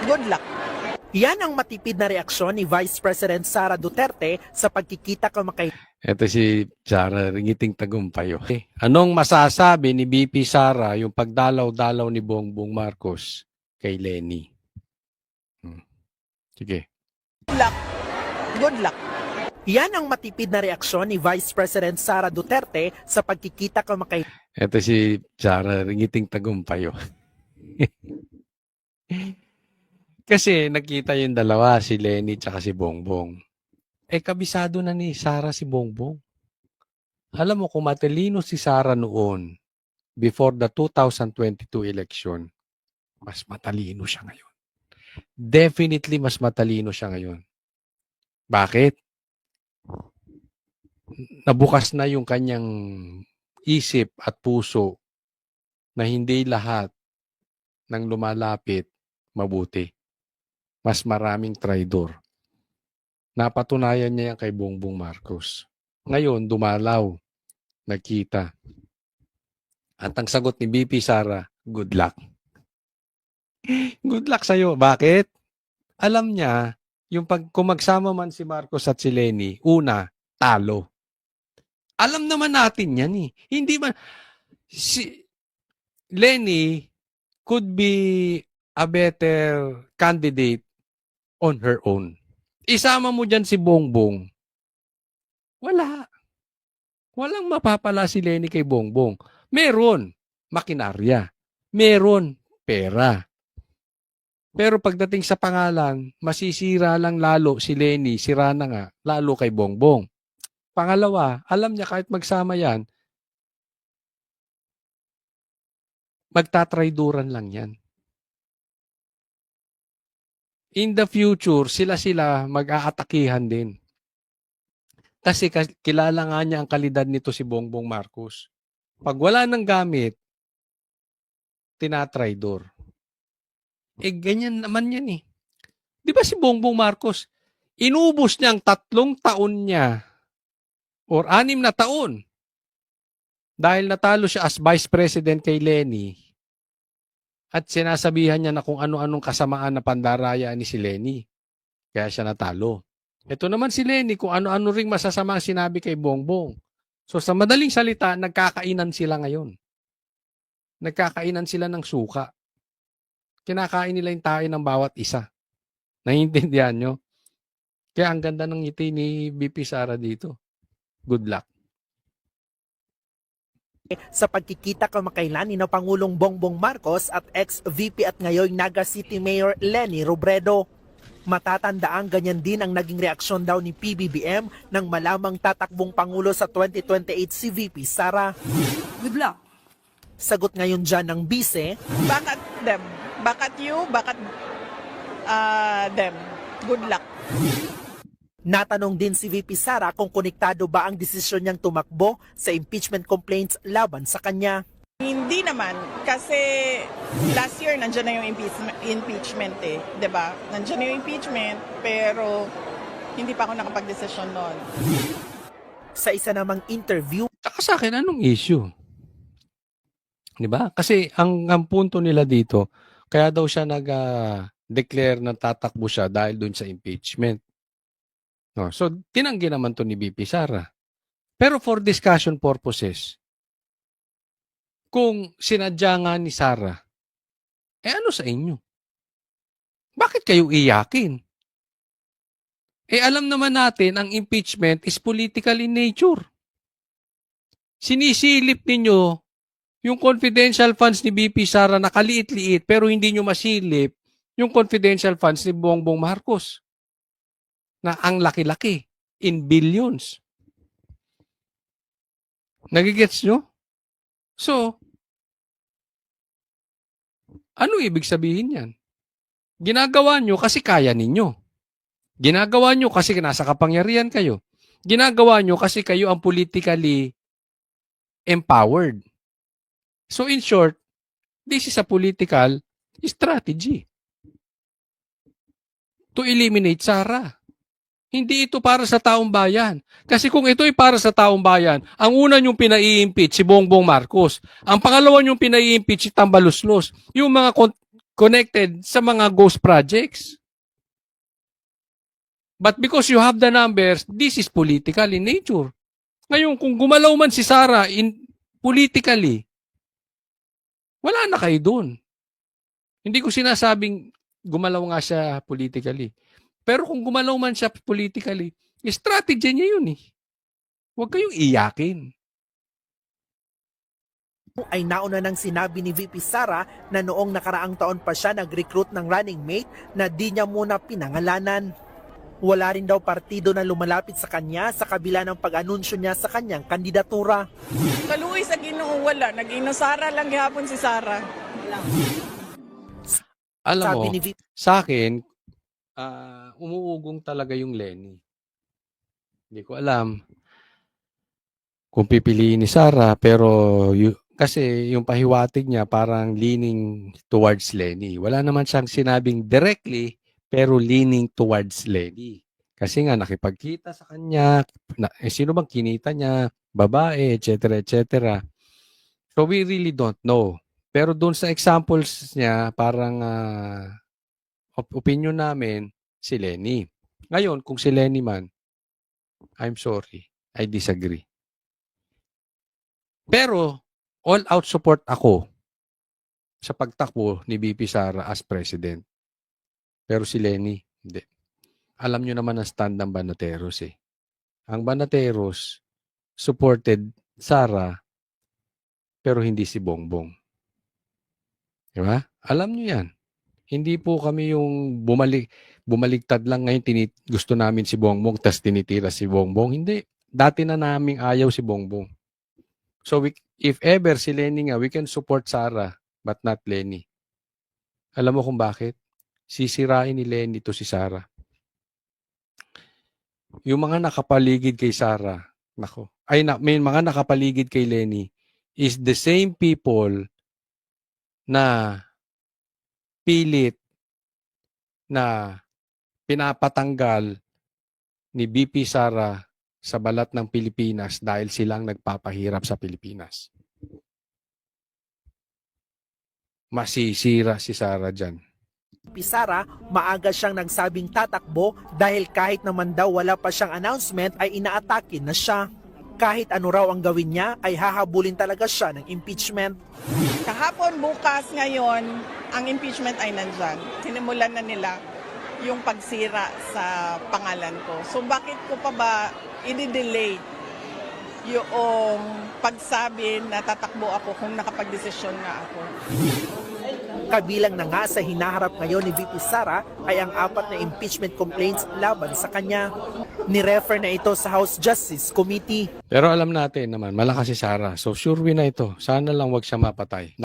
Good luck. Yan ang matipid na reaksyon ni Vice President Sara Duterte sa pagkikita kamakailan. Ito si Sara, ringiting tagumpayo. Anong masasabi ni BP Sara yung pagdalaw-dalaw ni Bongbong Marcos kay Lenny? Sige. Good luck. Good luck. Yan ang matipid na reaksyon ni Vice President Sara Duterte sa pagkikita kamakailan. Ito si Sara, ringiting tagumpayo. Kasi nakita yung dalawa, si Lenny tsaka si Bongbong. Kabisado na ni Sara si Bongbong. Alam mo kung matalino si Sara noon, before the 2022 election, mas matalino siya ngayon. Definitely mas matalino siya ngayon. Bakit? Nabukas na yung kanyang isip at puso na hindi lahat ng lumalapit mabuti. Mas maraming traidor. Napatunayan niya yan kay Bongbong Marcos. Ngayon, dumalaw. Nagkita. At ang sagot ni BP Sara, good luck. Good luck sa'yo. Bakit? Alam niya, kung magsama man si Marcos at si Lenny, una, talo. Alam naman natin yan eh. Hindi man, si Lenny could be a better candidate on her own. Isama mo dyan si Bongbong. Wala. Walang mapapala si Lenny kay Bongbong. Meron, makinarya. Meron, pera. Pero pagdating sa pangalan, masisira lang lalo si Lenny, sira na nga, lalo kay Bongbong. Pangalawa, alam niya kahit magsama yan, magtatrayduran lang yan. In the future, sila mag-aatakihan din. Kasi kilala nga niya ang kalidad nito si Bongbong Marcos. Pag wala ng gamit, tinatraydor. Ganyan naman yan eh. Di ba si Bongbong Marcos, inubos niya ang 3 taon niya or 6 na taon dahil natalo siya as Vice President kay Lenny at sinasabihan niya na kung ano-anong kasamaan na pandaraya ni si Lenny. Kaya siya natalo. Ito naman si Lenny kung ano-ano ring masasama ang sinabi kay Bongbong. So sa madaling salita, nagkakainan sila ngayon. Nagkakainan sila ng suka. Kinakain nila yung tayo ng bawat isa. Naiintindihan nyo? Kaya ang ganda ng ngiti ni BP Sara dito. Good luck. Sa pagkikita kamakailan ni Pangulong Bongbong Marcos at ex-VP at ngayon Naga City Mayor Lenny Robredo. Matatandaan ganyan din ang naging reaksyon daw ni PBBM nang malamang tatakbong Pangulo sa 2028 si VP Sara. Good luck. Sagot ngayon dyan ng bise, Bakit them? Bakit you? Bakit them? Good luck. natanong din si VP Sara kung konektado ba ang desisyon niyang tumakbo sa impeachment complaints laban sa kanya. Hindi naman. Kasi last year, nandiyan na yung impeachment eh. 'Di ba? Nandiyan na yung impeachment, pero hindi pa ako nakapag-desisyon noon. Sa isa namang interview, Saka sa akin, anong issue? Di ba? Kasi ang punto nila dito, kaya daw siya nag-declare na tatakbo siya dahil dun sa impeachment. No, so, tinanggi naman to ni BP Sara. Pero for discussion purposes, kung sinadya nga ni Sara, ano sa inyo? Bakit kayo iyakin? Alam naman natin, ang impeachment is political in nature. Sinisilip ninyo yung confidential funds ni BP Sara na kaliit-liit pero hindi nyo masilip yung confidential funds ni Bongbong Marcos na ang laki-laki, in billions. Nagigets nyo? So, ano ibig sabihin yan? Ginagawa nyo kasi kaya ninyo. Ginagawa nyo kasi nasa kapangyarihan kayo. Ginagawa nyo kasi kayo ang politically empowered. So in short, this is a political strategy to eliminate Sara. Hindi ito para sa taong bayan. Kasi kung ito ay para sa taong bayan, ang una niyong pinai-impeach si Bongbong Marcos. Ang pangalawa niyong pinai-impeach si Tambaluslos. Yung mga connected sa mga ghost projects. But because you have the numbers, this is political in nature. Ngayon, kung gumalaw man si Sara politically, wala na kayo doon. Hindi ko sinasabing gumalaw nga siya politically. Pero kung gumalaw man siya politically, strategy niya yun eh. Huwag kayong iyakin. Ay nauna nang sinabi ni VP Sara na noong nakaraang taon pa siya nag-recruit ng running mate na di niya muna pinangalanan. Wala rin daw partido na lumalapit sa kanya sa kabila ng pag-anunsyo niya sa kanyang kandidatura. Kaluoy sa Ginoo wala, naging Sara lang gihapon si Sara. Alam Sabi mo, ni VP sa akin, umuugong talaga yung Lenny. Hindi ko alam kung pipiliin ni Sara, pero kasi yung pahiwatig niya parang leaning towards Lenny. Wala naman siyang sinabing directly, pero leaning towards Lenny. Kasi nga nakipagkita sa kanya, sino bang kinita niya, babae, etc. etc. So we really don't know. Pero doon sa examples niya, parang opinion namin, si Lenny. Ngayon, kung si Lenny man, I'm sorry, I disagree. Pero, all-out support ako sa pagtakbo ni BP Sara as president. Pero si Lenny, hindi. Alam nyo naman ang stand ng Banateros eh. Ang Banateros supported Sara, pero hindi si Bongbong. Diba? Alam nyo yan. Hindi po kami yung bumaligtad lang ngayon gusto namin si Bongbong tas tinitira si Bongbong. Hindi. Dati na naming ayaw si Bongbong. So if ever si Lenny nga, we can support Sara but not Lenny. Alam mo kung bakit? Sisirain ni Lenny to si Sara. Yung mga nakapaligid kay Sara, may mga nakapaligid kay Lenny is the same people na pilit na pinapatanggal ni BP Sara sa balat ng Pilipinas dahil silang nagpapahirap sa Pilipinas. Masisira si Sara dyan. Sara, maaga siyang nagsabing tatakbo dahil kahit naman daw wala pa siyang announcement ay inaatake na siya. Kahit ano raw ang gawin niya ay hahabulin talaga siya ng impeachment. Kahapon, bukas, ngayon, ang impeachment ay nandyan. Sinimulan na nila yung pagsira sa pangalan ko. So bakit ko pa ba i-delay yung pagsabi na tatakbo ako kung nakapag-desisyon na ako? Kabilang na nga sa hinaharap ngayon ni VP Sara ay ang 4 na impeachment complaints laban sa kanya. Ni-refer na ito sa House Justice Committee. Pero alam natin naman, malakas si Sara. So sure win na ito. Sana lang wag siya mapatay.